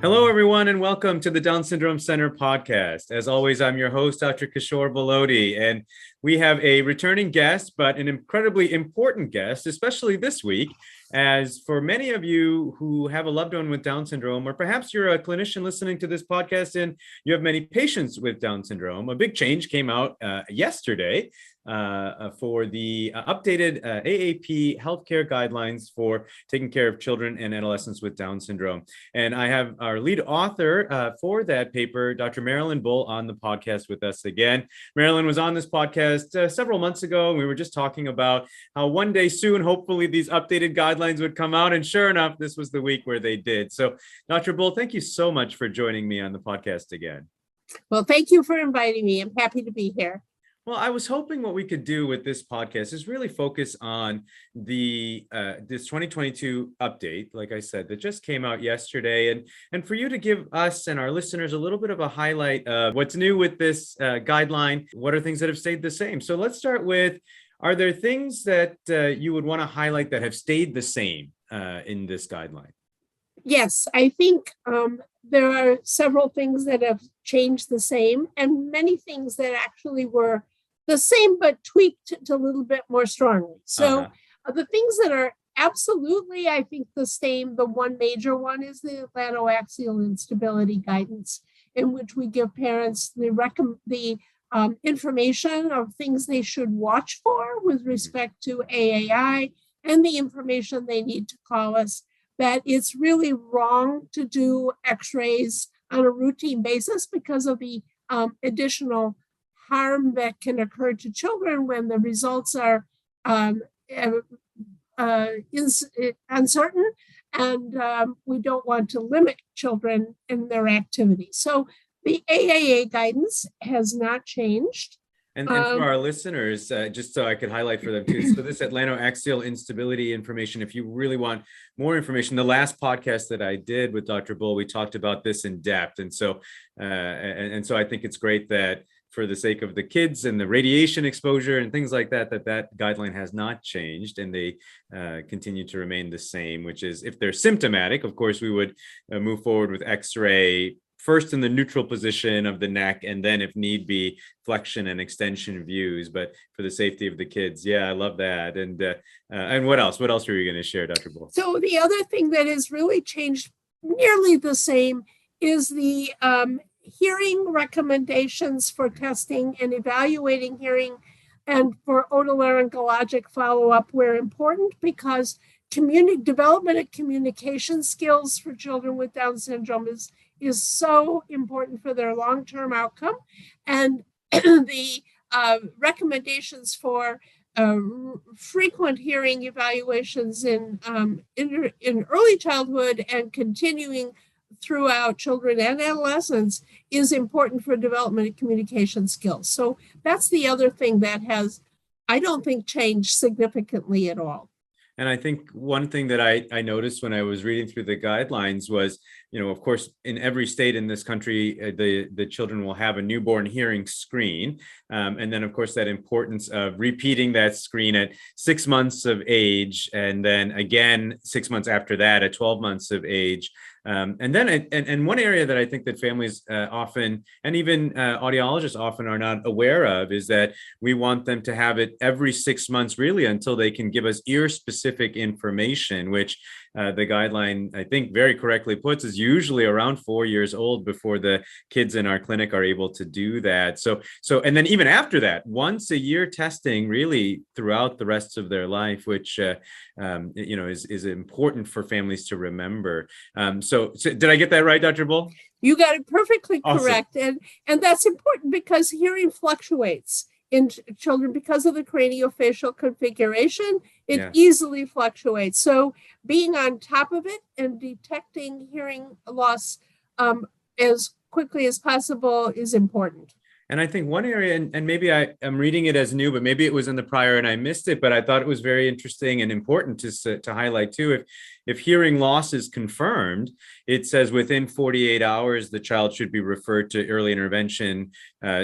Hello, everyone, and welcome to the Down Syndrome Center podcast. As always, I'm your host, Dr. Kishore Balodi, and we have a returning guest, but an incredibly important guest, especially this week, as for many of you who have a loved one with Down syndrome, or perhaps you're a clinician listening to this podcast and you have many patients with Down syndrome, a big change came out yesterday for the updated AAP healthcare guidelines for taking care of children and adolescents with Down syndrome. And I have our lead author for that paper, Dr. Marilyn Bull, on the podcast with us again. Marilyn was on this podcast several months ago, and we were just talking about how one day soon, hopefully, these updated guidelines would come out. And sure enough, this was the week where they did. So, Dr. Bull, thank you so much for joining me on the podcast again. Well, thank you for inviting me. I'm happy to be here. Well, I was hoping what we could do with this podcast is really focus on the this 2022 update, like I said, that just came out yesterday, and for you to give us and our listeners a little bit of a highlight of what's new with this guideline. What are things that have stayed the same? So let's start with, are there things that you would want to highlight that have stayed the same in this guideline? Yes, I think there are several things that have changed the same, and many things that actually were the same but tweaked a little bit more strongly. So the things that are absolutely, I think, the same, the one major one is the atlantoaxial instability guidance, in which we give parents the information of things they should watch for with respect to AAI and the information they need to call us, that it's really wrong to do x-rays on a routine basis because of the additional harm that can occur to children when the results are uncertain, and we don't want to limit children in their activity. So the AAA guidance has not changed. And for our listeners, just so I could highlight for them too, so this atlantoaxial instability information, if you really want more information, the last podcast that I did with Dr. Bull, we talked about this in depth. And so I think it's great that for the sake of the kids and the radiation exposure and things like that, that guideline has not changed, and they continue to remain the same, which is if they're symptomatic, of course, we would move forward with x-ray first in the neutral position of the neck, and then if need be, flexion and extension views, but for the safety of the kids. Yeah, I love that. And what else? What else were you going to share, Dr. Bull? So the other thing that has really changed nearly the same is the hearing recommendations for testing and evaluating hearing, and for otolaryngologic follow-up were important because development of communication skills for children with Down syndrome is so important for their long-term outcome. And the recommendations for frequent hearing evaluations in early childhood and continuing throughout children and adolescents is important for development of communication skills. So that's the other thing that has, I don't think, changed significantly at all. And I think one thing that I noticed when I was reading through the guidelines was, of course, in every state in this country, the children will have a newborn hearing screen. And then, of course, that importance of repeating that screen at 6 months of age, and then again, 6 months after that at 12 months of age. And then, and one area that I think that families often, and even audiologists often are not aware of, is that we want them to have it every 6 months, really, until they can give us ear-specific information, which the guideline, I think, very correctly puts, is usually around 4 years old before the kids in our clinic are able to do that. So, and then even after that, once a year testing, really throughout the rest of their life, which is important for families to remember. So did I get that right, Dr. Bull? You got it perfectly correct. Awesome. And that's important because hearing fluctuates in children because of the craniofacial configuration. It easily fluctuates. So being on top of it and detecting hearing loss as quickly as possible is important. And I think one area, and maybe I'm reading it as new, but maybe it was in the prior and I missed it, but I thought it was very interesting and important to highlight too. If hearing loss is confirmed, it says within 48 hours, the child should be referred to early intervention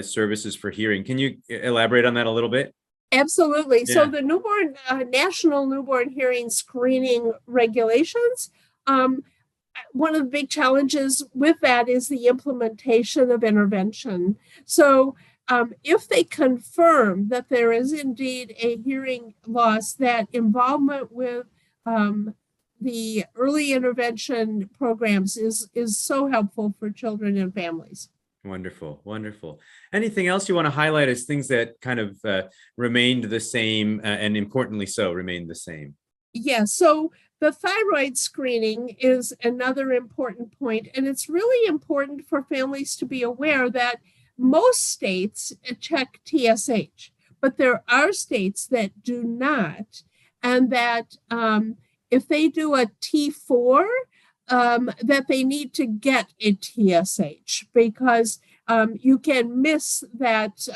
services for hearing. Can you elaborate on that a little bit? Absolutely. Yeah. So the national newborn hearing screening regulations one of the big challenges with that is the implementation of intervention. So if they confirm that there is indeed a hearing loss, that involvement with the early intervention programs is so helpful for children and families. Wonderful, wonderful. Anything else you want to highlight as things that kind of remained the same and importantly so remained the same? Yeah, so the thyroid screening is another important point, and it's really important for families to be aware that most states check TSH, but there are states that do not, and that if they do a T4, that they need to get a TSH because you can miss that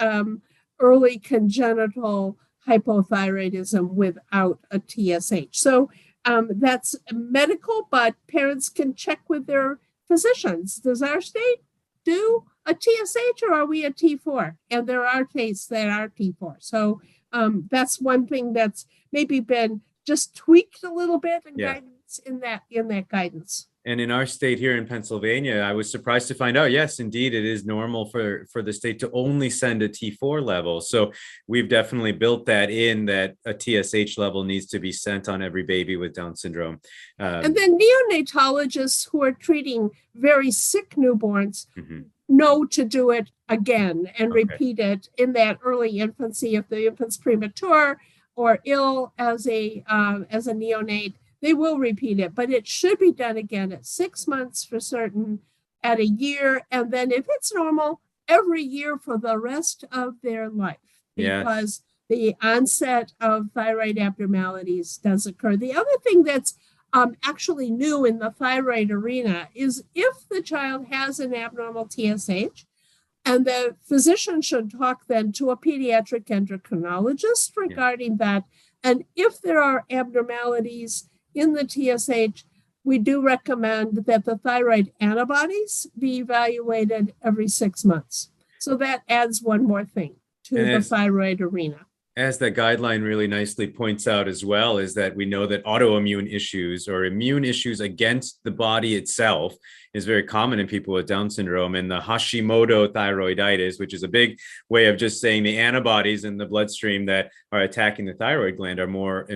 early congenital hypothyroidism without a TSH. So that's medical, but parents can check with their physicians. Does our state do a TSH or are we a T4? And there are states that are T4. So that's one thing that's maybe been just tweaked a little bit in guidance in that guidance. And in our state here in Pennsylvania, I was surprised to find out, yes, indeed, it is normal for the state to only send a T4 level. So we've definitely built that in, that a TSH level needs to be sent on every baby with Down syndrome. And then neonatologists who are treating very sick newborns know to do it again and repeat it in that early infancy. If the infant's premature or ill as a neonate, they will repeat it, but it should be done again at 6 months for certain, at a year, and then if it's normal, every year for the rest of their life, because the onset of thyroid abnormalities does occur. The other thing that's actually new in the thyroid arena is if the child has an abnormal TSH, and the physician should talk then to a pediatric endocrinologist regarding that, and if there are abnormalities in the TSH, we do recommend that the thyroid antibodies be evaluated every 6 months. So that adds one more thing to the thyroid arena. As the guideline really nicely points out as well, is that we know that autoimmune issues or immune issues against the body itself is very common in people with Down syndrome, and the Hashimoto thyroiditis, which is a big way of just saying the antibodies in the bloodstream that are attacking the thyroid gland are more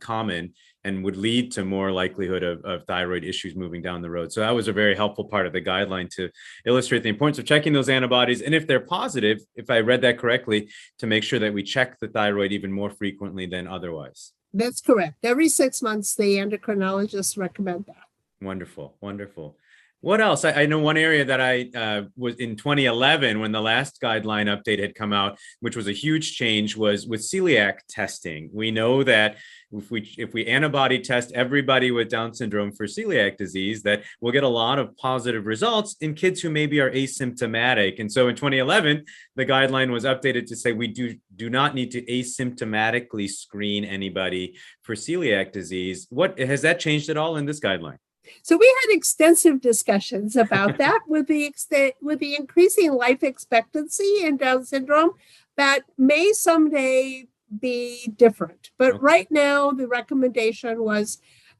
common and would lead to more likelihood of thyroid issues moving down the road. So that was a very helpful part of the guideline to illustrate the importance of checking those antibodies. And if they're positive, if I read that correctly, to make sure that we check the thyroid even more frequently than otherwise. That's correct. Every 6 months, the endocrinologists recommend that. Wonderful, wonderful. What else? I know one area that I was in 2011 when the last guideline update had come out, which was a huge change, was with celiac testing. We know that if we antibody test everybody with Down syndrome for celiac disease, that we'll get a lot of positive results in kids who maybe are asymptomatic. And so in 2011, the guideline was updated to say we do not need to asymptomatically screen anybody for celiac disease. What has that changed at all in this guideline? So we had extensive discussions about that with the increasing life expectancy in Down syndrome that may someday be different. But right now, the recommendation was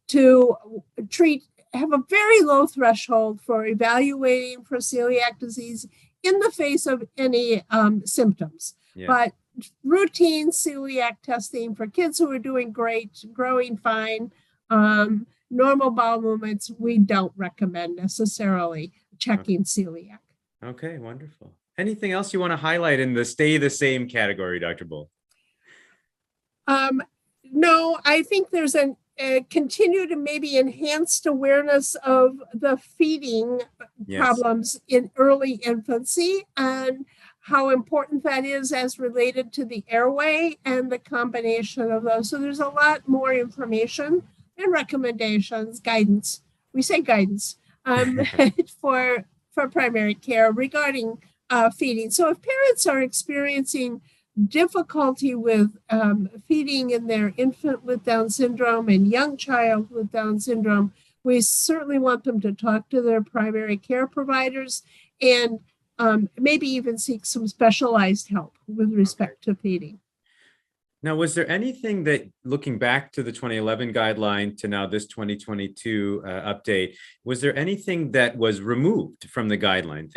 to have a very low threshold for evaluating for celiac disease in the face of any symptoms. But routine celiac testing for kids who are doing great, growing fine, normal bowel movements, we don't recommend necessarily checking celiac. Okay, wonderful. Anything else you want to highlight in the stay the same category, Dr. Bull? No, I think there's a continued and maybe enhanced awareness of the feeding problems in early infancy and how important that is as related to the airway and the combination of those. So there's a lot more information and recommendations, guidance. We say guidance for primary care regarding feeding. So if parents are experiencing difficulty with feeding in their infant with Down syndrome and young child with Down syndrome, we certainly want them to talk to their primary care providers and maybe even seek some specialized help with respect to feeding. Now, was there anything that, looking back to the 2011 guideline to now this 2022 update, was there anything that was removed from the guideline?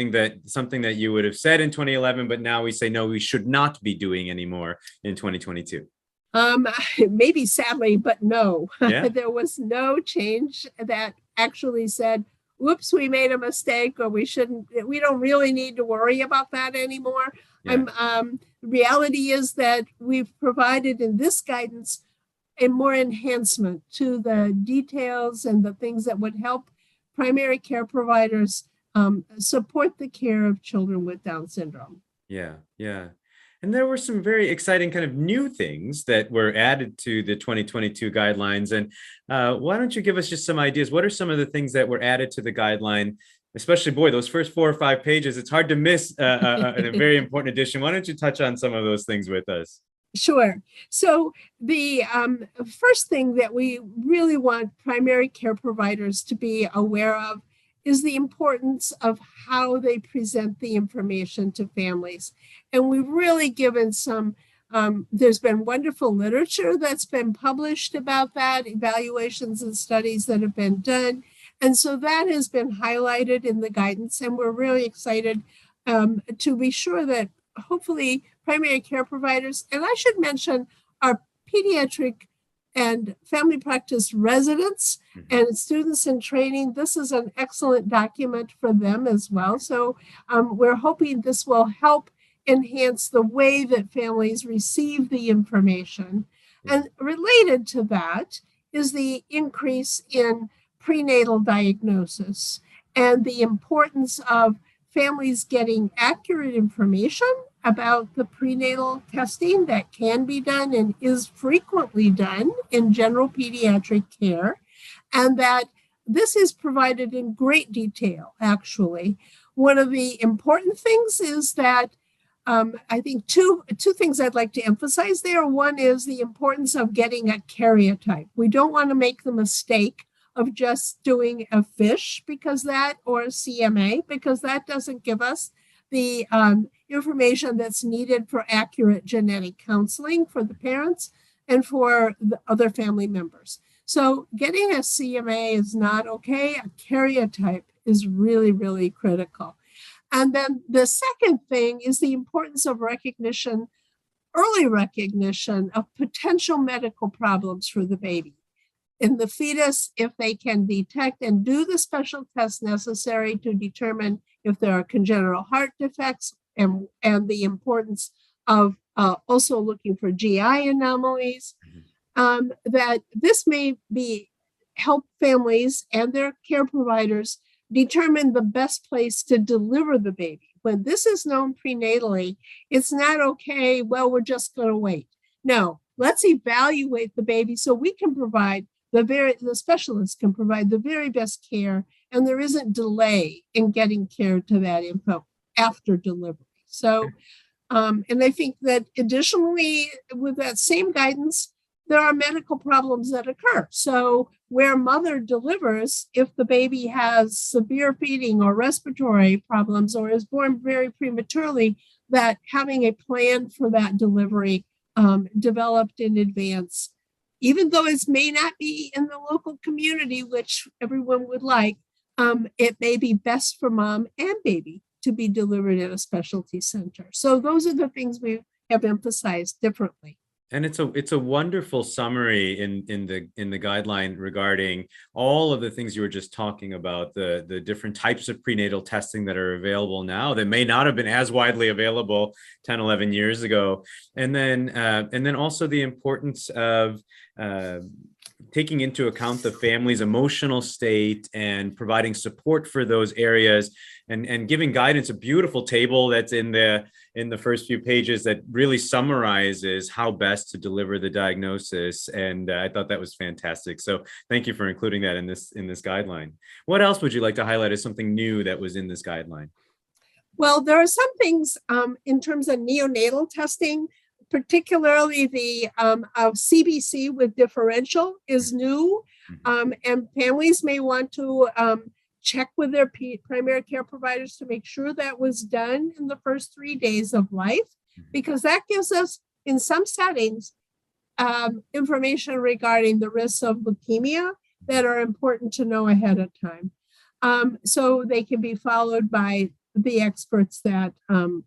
Something that you would have said in 2011, but now we say, no, we should not be doing anymore in 2022? Maybe sadly, but no, Yeah. there was no change that actually said, whoops, we made a mistake, or we don't really need to worry about that anymore. Yeah. Reality is that we've provided in this guidance a more enhancement to the details and the things that would help primary care providers support the care of children with Down syndrome. Yeah. Yeah. And there were some very exciting kind of new things that were added to the 2022 guidelines. And why don't you give us just some ideas? What are some of the things that were added to the guideline? Especially, boy, those first 4 or 5 pages, it's hard to miss a very important addition. Why don't you touch on some of those things with us? Sure. So the first thing that we really want primary care providers to be aware of is the importance of how they present the information to families. And we've really given there's been wonderful literature that's been published about that, evaluations and studies that have been done. And so that has been highlighted in the guidance, and we're really excited to be sure that hopefully primary care providers, and I should mention our pediatric and family practice residents and students in training, this is an excellent document for them as well. So we're hoping this will help enhance the way that families receive the information. And related to that is the increase in prenatal diagnosis and the importance of families getting accurate information about the prenatal testing that can be done and is frequently done in general pediatric care, and that this is provided in great detail, actually. One of the important things is that I think two things I'd like to emphasize there. One is the importance of getting a karyotype. We don't want to make the mistake of just doing a FISH or a CMA, because that doesn't give us the information that's needed for accurate genetic counseling for the parents and for the other family members. So getting a CMA is not okay. A karyotype is really, really critical. And then the second thing is the importance of early recognition of potential medical problems for the baby. In the fetus, if they can detect and do the special tests necessary to determine if there are congenital heart defects, and the importance of also looking for GI anomalies, that this may help families and their care providers determine the best place to deliver the baby. When this is known prenatally, it's not okay, well, we're just going to wait. No, let's evaluate the baby so we can provide the specialist can provide the very best care, and there isn't delay in getting care to that info after delivery. So, and I think that additionally, with that same guidance, there are medical problems that occur. So where mother delivers, if the baby has severe feeding or respiratory problems or is born very prematurely, that having a plan for that delivery developed in advance, even though it may not be in the local community, which everyone would like, it may be best for mom and baby to be delivered at a specialty center. So those are the things we have emphasized differently. And it's a wonderful summary in the guideline regarding all of the things you were just talking about, the different types of prenatal testing that are available now that may not have been as widely available 10, 11 years ago. And then also the importance of taking into account the family's emotional state and providing support for those areas, and giving guidance. A beautiful table that's in the first few pages that really summarizes how best to deliver the diagnosis. And I thought that was fantastic. So thank you for including that in this guideline. What else would you like to highlight as something new that was in this guideline? Well, there are some things in terms of neonatal testing, particularly the CBC with differential is new, and families may want to check with their primary care providers to make sure that was done in the first 3 days of life, because that gives us, in some settings, information regarding the risks of leukemia that are important to know ahead of time. So they can be followed by the experts that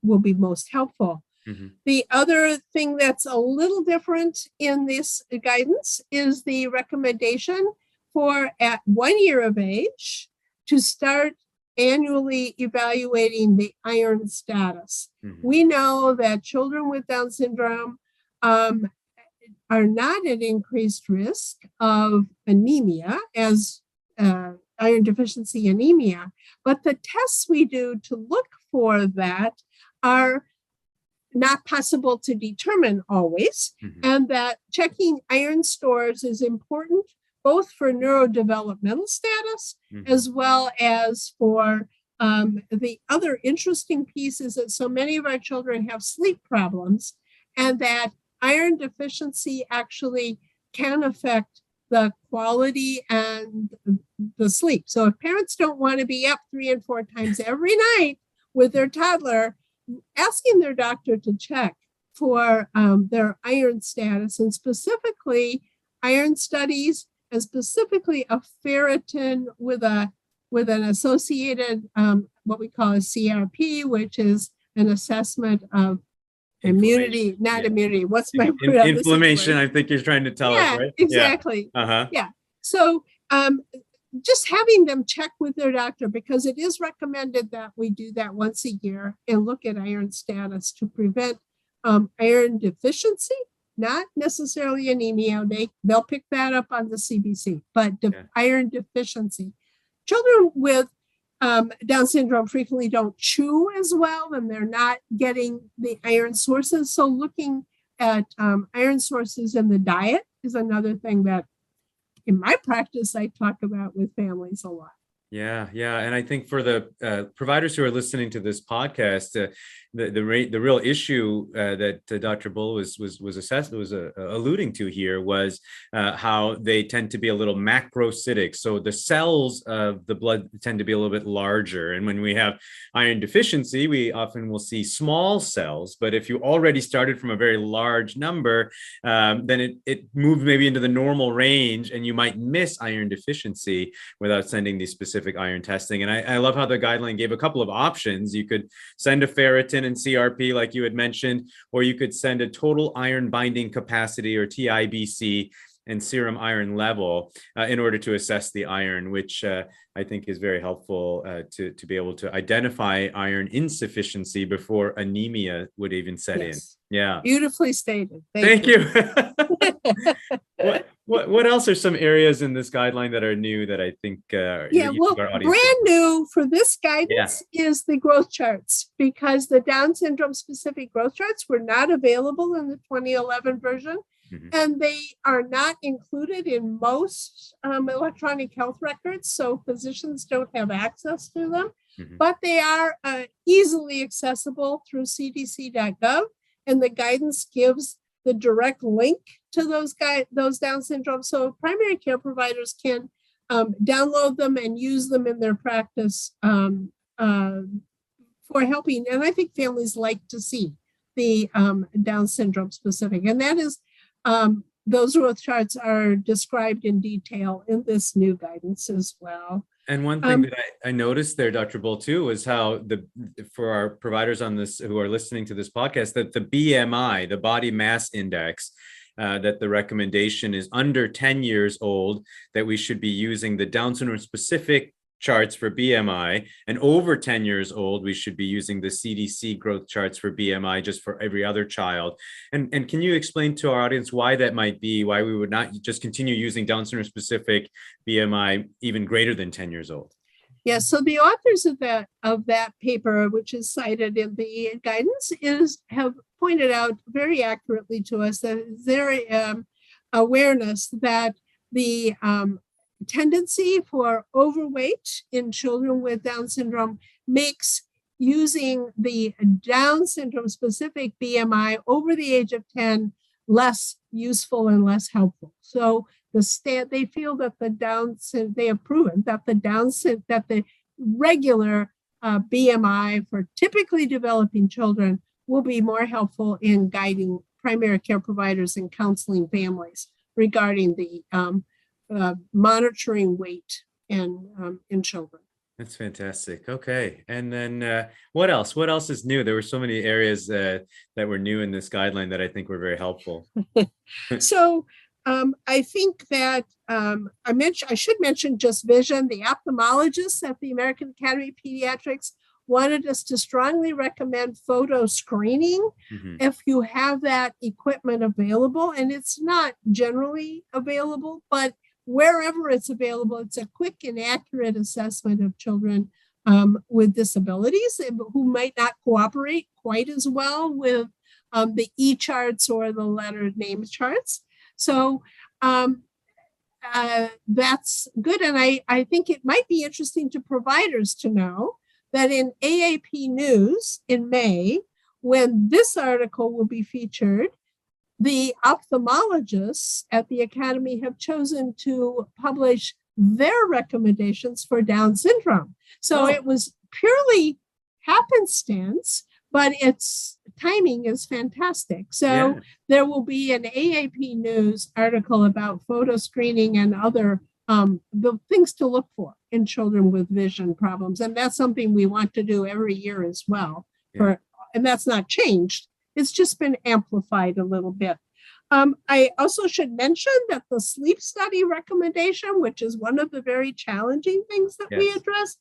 will be most helpful. Mm-hmm. The other thing that's a little different in this guidance is the recommendation for at 1 year of age to start annually evaluating the iron status. Mm-hmm. We know that children with Down syndrome are not at increased risk of anemia as iron deficiency anemia, but the tests we do to look for that are not possible to determine always, Mm-hmm. and that checking iron stores is important both for neurodevelopmental status Mm-hmm. as well as for the other interesting piece is that so many of our children have sleep problems, and that iron deficiency actually can affect the quality and the sleep. So if parents don't want to be up 3 and 4 times every night with their toddler, asking their doctor to check for their iron status, and specifically iron studies, and specifically a ferritin with an associated what we call a CRP, which is an assessment of immunity, not immunity. What's my word? Inflammation, I think you're trying to tell us, right? Exactly. Yeah. Uh-huh. Yeah. So just having them check with their doctor, because it is recommended that we do that once a year and look at iron status to prevent iron deficiency, not necessarily anemia. They'll pick that up on the CBC, but iron deficiency. Children with Down syndrome frequently don't chew as well, and they're not getting the iron sources. So looking at iron sources in the diet is another thing that in my practice I talk about with families a lot. Yeah. And I think for the providers who are listening to this podcast, the real issue that Dr. Bull was alluding to here was how they tend to be a little macrocytic. So the cells of the blood tend to be a little bit larger. And when we have iron deficiency, we often will see small cells. But if you already started from a very large number, then it moves maybe into the normal range, and you might miss iron deficiency without sending these specific iron testing. And I love how the guideline gave a couple of options. You could send a ferritin and CRP, like you had mentioned, or you could send a total iron binding capacity, or TIBC, and serum iron level in order to assess the iron, which I think is very helpful to be able to identify iron insufficiency before anemia would even set in. Yeah. Beautifully stated. Thank you. What else are some areas in this guideline that are new that I think our audience brand new for this guidance is the growth charts, because the Down syndrome specific growth charts were not available in the 2011 version. Mm-hmm. And they are not included in most electronic health records, so physicians don't have access to them. Mm-hmm. But they are easily accessible through cdc.gov, and the guidance gives the direct link to those Down syndrome. So primary care providers can download them and use them in their practice for helping. And I think families like to see the Down syndrome specific, and that is those growth charts are described in detail in this new guidance as well. And one thing that I noticed there, Dr. Bull, too, was how for our providers on this who are listening to this podcast, that the BMI, the body mass index, that the recommendation is under 10 years old, that we should be using the Down syndrome specific charts for BMI, and over 10 years old, we should be using the CDC growth charts for BMI just for every other child. And can you explain to our audience why that might be, why we would not just continue using Down syndrome specific BMI even greater than 10 years old? Yeah, so the authors of that paper, which is cited in the guidance, have pointed out very accurately to us that their awareness that the tendency for overweight in children with Down syndrome makes using the Down syndrome specific BMI over the age of 10 less useful and less helpful. So they feel that they have proven that the regular BMI for typically developing children will be more helpful in guiding primary care providers and counseling families regarding the monitoring weight in children. That's fantastic. Okay. And then what else? What else is new? There were so many areas that were new in this guideline that I think were very helpful. So I think that I should mention just vision. The ophthalmologists at the American Academy of Pediatrics wanted us to strongly recommend photo screening if you have that equipment available. And it's not generally available, but wherever it's available, it's a quick and accurate assessment of children with disabilities who might not cooperate quite as well with the e-charts or the lettered name charts. So that's good. And I think it might be interesting to providers to know that in AAP News in May, when this article will be featured, the ophthalmologists at the Academy have chosen to publish their recommendations for Down syndrome. So it was purely happenstance, but its timing is fantastic. So there will be an AAP News article about photo screening and other the things to look for in children with vision problems. And that's something we want to do every year as well. And that's not changed. It's just been amplified a little bit. I also should mention that the sleep study recommendation, which is one of the very challenging things that we address,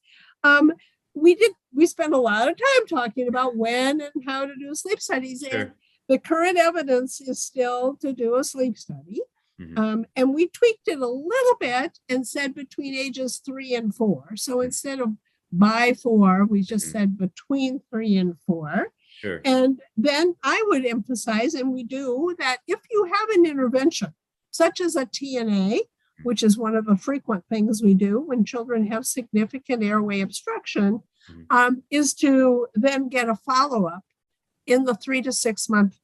we spent a lot of time talking about when and how to do sleep studies. And the current evidence is still to do a sleep study. And we tweaked it a little bit and said between ages 3 and 4. So instead of by 4, we just said between 3 and 4. And then I would emphasize, and we do, that if you have an intervention, such as a TNA, which is one of the frequent things we do when children have significant airway obstruction, is to then get a follow-up in the 3 to 6 month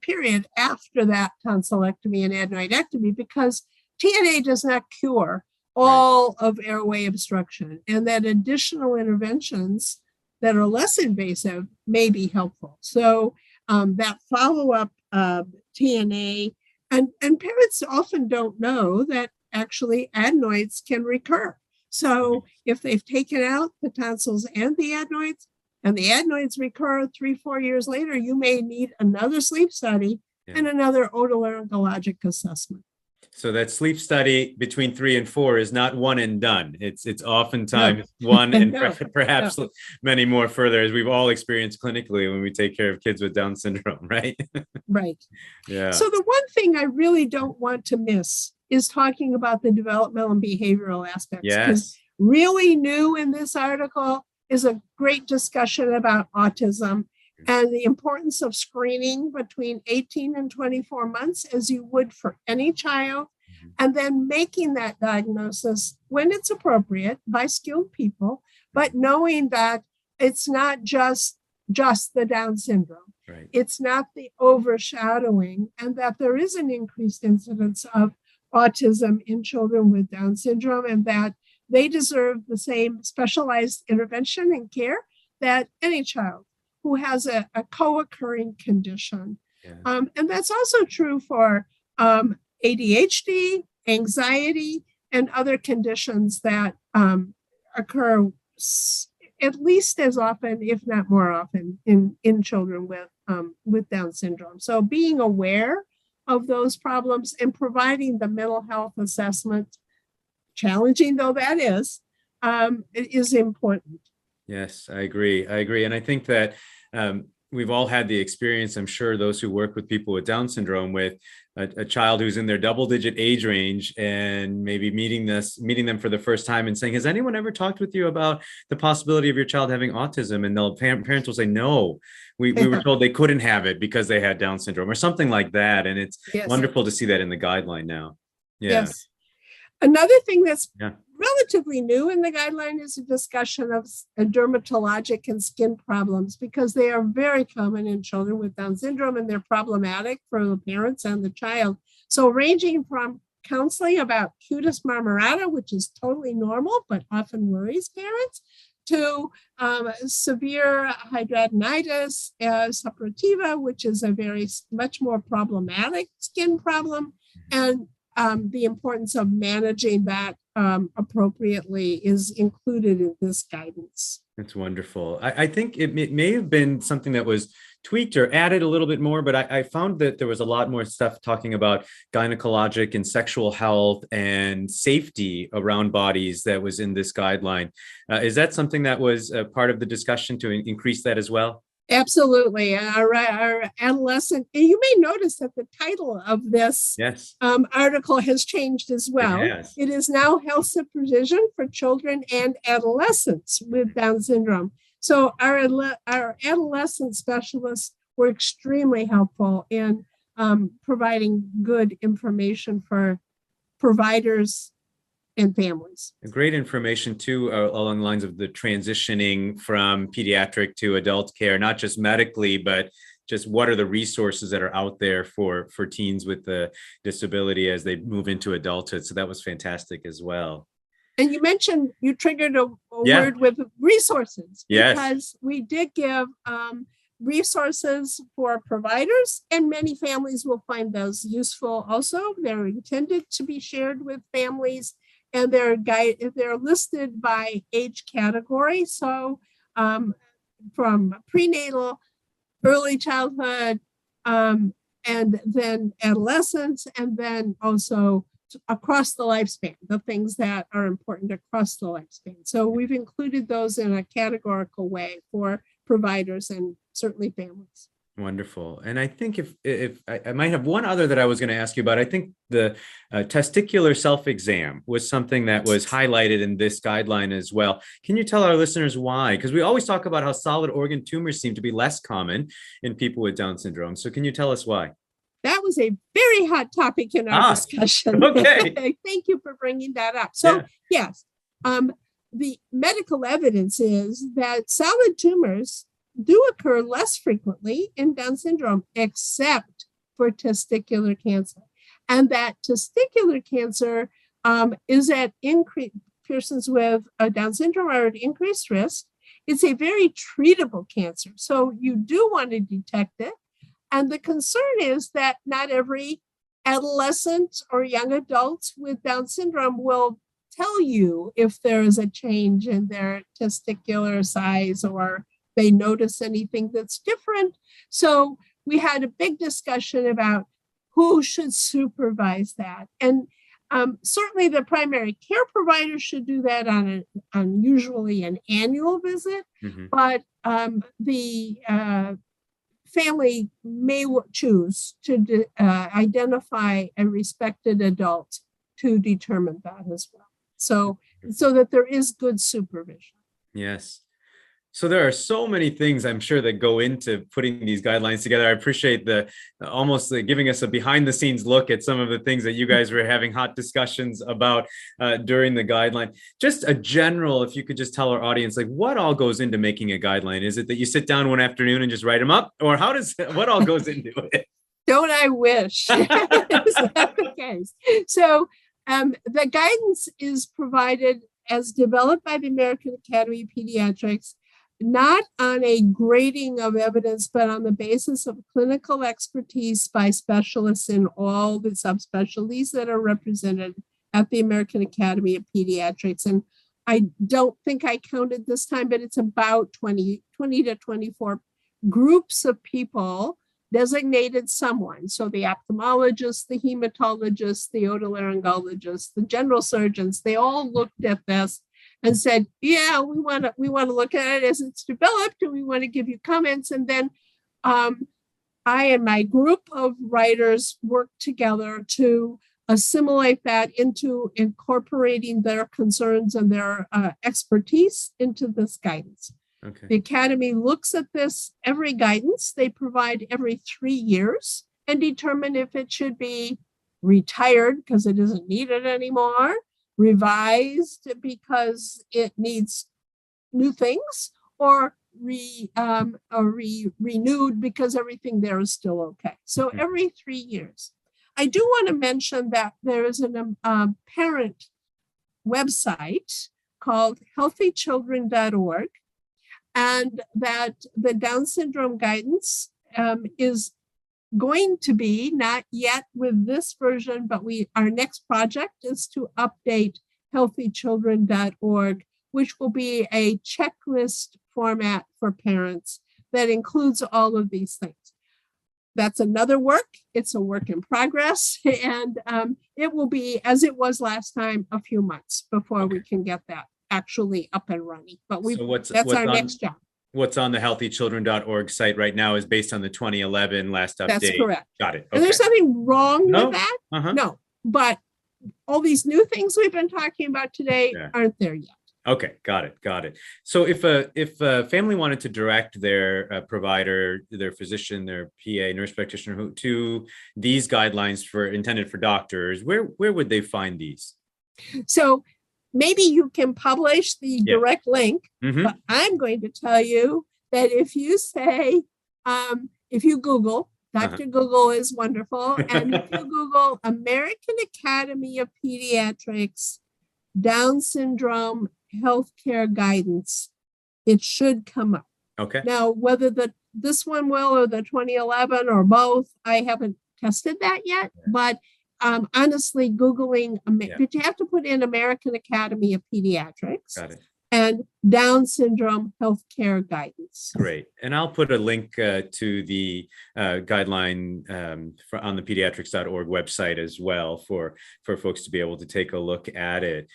period after that tonsillectomy and adenoidectomy, because TNA does not cure all of airway obstruction, and that additional interventions that are less invasive may be helpful. So that follow-up TNA, and parents often don't know that actually adenoids can recur. So if they've taken out the tonsils and the adenoids recur 3-4 years later, you may need another sleep study and another otolaryngologic assessment. So that sleep study between 3 and 4 is not one and done. It's oftentimes one and perhaps many more further, as we've all experienced clinically when we take care of kids with Down syndrome, right? Right. Yeah. So the one thing I really don't want to miss is talking about the developmental and behavioral aspects. Yes. Really new in this article is a great discussion about autism and the importance of screening between 18 and 24 months, as you would for any child, and then making that diagnosis when it's appropriate by skilled people, but knowing that it's not just the Down syndrome. Right. It's not the overshadowing, and that there is an increased incidence of autism in children with Down syndrome, and that they deserve the same specialized intervention and care that any child who has a co-occurring condition. And that's also true for ADHD, anxiety, and other conditions that occur at least as often, if not more often, in children with Down syndrome. So being aware of those problems and providing the mental health assessment, challenging though that is important. Yes, I agree. And I think that we've all had the experience, I'm sure those who work with people with Down syndrome, with a child who's in their double-digit age range and maybe meeting them for the first time and saying, has anyone ever talked with you about the possibility of your child having autism? And parents will say, no, we were told they couldn't have it because they had Down syndrome or something like that. And it's wonderful to see that in the guideline now. Yes. Another thing that's relatively new in the guideline is a discussion of dermatologic and skin problems, because they are very common in children with Down syndrome and they're problematic for the parents and the child. So ranging from counseling about cutis marmorata, which is totally normal but often worries parents, to severe hidradenitis suppurativa, which is a much more problematic skin problem, and the importance of managing that appropriately is included in this guidance. That's wonderful. I think it may have been something that was tweaked or added a little bit more, but I found that there was a lot more stuff talking about gynecologic and sexual health and safety around bodies that was in this guideline. Is that something that was a part of the discussion to increase that as well? Absolutely. Our adolescent, and you may notice that the title of this article has changed as well. It is now Health Supervision for Children and Adolescents with Down syndrome. So our adolescent specialists were extremely helpful in providing good information for providers and families. Great information too, along the lines of the transitioning from pediatric to adult care, not just medically, but just what are the resources that are out there for teens with the disability as they move into adulthood. So that was fantastic as well. And you mentioned, you triggered a word with resources. Yes. Because we did give resources for providers, and many families will find those useful also. They're intended to be shared with families, and they're listed by age category. So from prenatal, early childhood, and then adolescence, and then also across the lifespan, the things that are important across the lifespan. So we've included those in a categorical way for providers and certainly families. Wonderful. And I think if I might have one other that I was going to ask you about, I think the testicular self-exam was something that was highlighted in this guideline as well. Can you tell our listeners why? Because we always talk about how solid organ tumors seem to be less common in people with Down syndrome. So can you tell us why? That was a very hot topic in our discussion. Okay. Thank you for bringing that up. So yes, the medical evidence is that solid tumors do occur less frequently in Down syndrome, except for testicular cancer. And that testicular cancer is at increase, persons with Down syndrome are at increased risk. It's a very treatable cancer. So you do want to detect it. And the concern is that not every adolescent or young adult with Down syndrome will tell you if there is a change in their testicular size or they notice anything that's different. So we had a big discussion about who should supervise that. And certainly the primary care provider should do that on usually an annual visit, but the family may choose to identify a respected adult to determine that as well. So that there is good supervision. Yes. So there are so many things I'm sure that go into putting these guidelines together. I appreciate almost giving us a behind the scenes look at some of the things that you guys were having hot discussions about during the guideline. Just a general, if you could just tell our audience, like what all goes into making a guideline? Is it that you sit down one afternoon and just write them up, or what all goes into it? Don't I wish? Is that the case? So the guidance is provided as developed by the American Academy of Pediatrics, not on a grading of evidence, but on the basis of clinical expertise by specialists in all the subspecialties that are represented at the American Academy of Pediatrics. And I don't think I counted this time, but it's about 20 to 24 groups of people designated someone. So the ophthalmologist, the hematologist, the otolaryngologist, the general surgeons, they all looked at this and said, yeah, we want to look at it as it's developed, and we want to give you comments. And then I and my group of writers worked together to assimilate that into incorporating their concerns and their expertise into this guidance. Okay. The Academy looks at this every guidance they provide every 3 years and determine if it should be retired because it isn't needed anymore, revised because it needs new things, or renewed because everything there is still okay. So every 3 years. I do want to mention that there is a parent website called healthychildren.org, and that the Down syndrome guidance is going to be, not yet with this version, but our next project is to update healthychildren.org, which will be a checklist format for parents that includes all of these things. That's another work. It's a work in progress, and it will be, as it was last time, a few months before we can get that actually up and running. But that's our next job. What's on the healthychildren.org site right now is based on the 2011 last update. That's correct. Got it. Okay. And there's nothing wrong with that. No, but all these new things we've been talking about today aren't there yet. Okay, got it. So if a family wanted to direct their provider, their physician, their PA, nurse practitioner, to these guidelines intended for doctors, where would they find these? So maybe you can publish the direct link, but I'm going to tell you that if you say, if you Google, Dr. Google is wonderful, and if you Google American Academy of Pediatrics, Down syndrome healthcare guidance, it should come up. Okay. Now, whether this one will or the 2011 or both, I haven't tested that yet, but honestly, Googling, but you have to put in American Academy of Pediatrics. Got it. And Down syndrome healthcare guidance. Great. And I'll put a link to the guideline on the pediatrics.org website as well for folks to be able to take a look at it.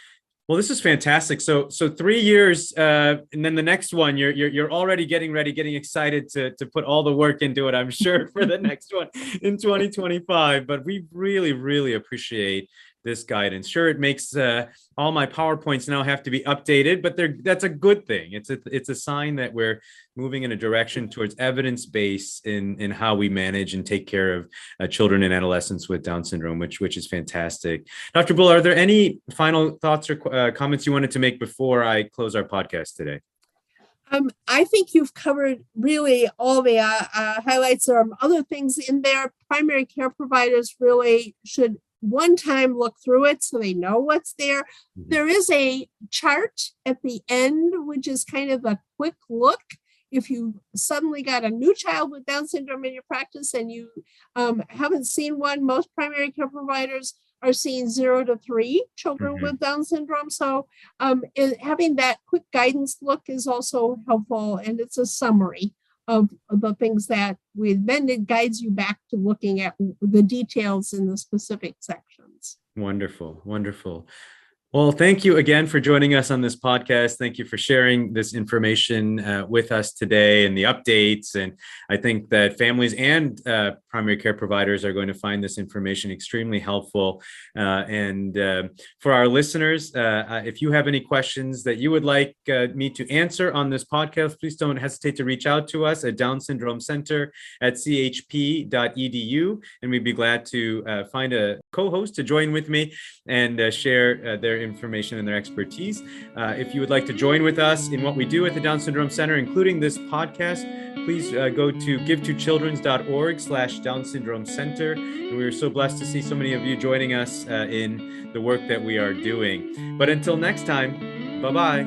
Well, this is fantastic. So 3 years, and then the next one, you're already getting ready, getting excited to put all the work into it, I'm sure, for the next one in 2025. But we really, really appreciate this guidance. Sure, it makes all my PowerPoints now have to be updated, but that's a good thing. It's a sign that we're moving in a direction towards evidence-based in how we manage and take care of children and adolescents with Down syndrome, which is fantastic. Dr. Bull, are there any final thoughts or comments you wanted to make before I close our podcast today? I think you've covered really all the highlights. There are other things in there. Primary care providers really should one time look through it so they know what's there. There is a chart at the end, which is kind of a quick look. If you suddenly got a new child with Down syndrome in your practice and you haven't seen one, most primary care providers are seeing 0 to 3 children with Down syndrome. So having that quick guidance look is also helpful, and it's a summary of the things that then it guides you back to looking at the details in the specific sections. Wonderful. Well, thank you again for joining us on this podcast. Thank you for sharing this information with us today and the updates. And I think that families and primary care providers are going to find this information extremely helpful. And for our listeners, if you have any questions that you would like me to answer on this podcast, please don't hesitate to reach out to us at Down Syndrome Center at chp.edu. And we'd be glad to find a co-host to join with me and share their information and their expertise. If you would like to join with us in what we do at the Down Syndrome Center, including this podcast, please go to givetochildrens.org/Down Syndrome Center. And we are so blessed to see so many of you joining us in the work that we are doing. But until next time, bye-bye.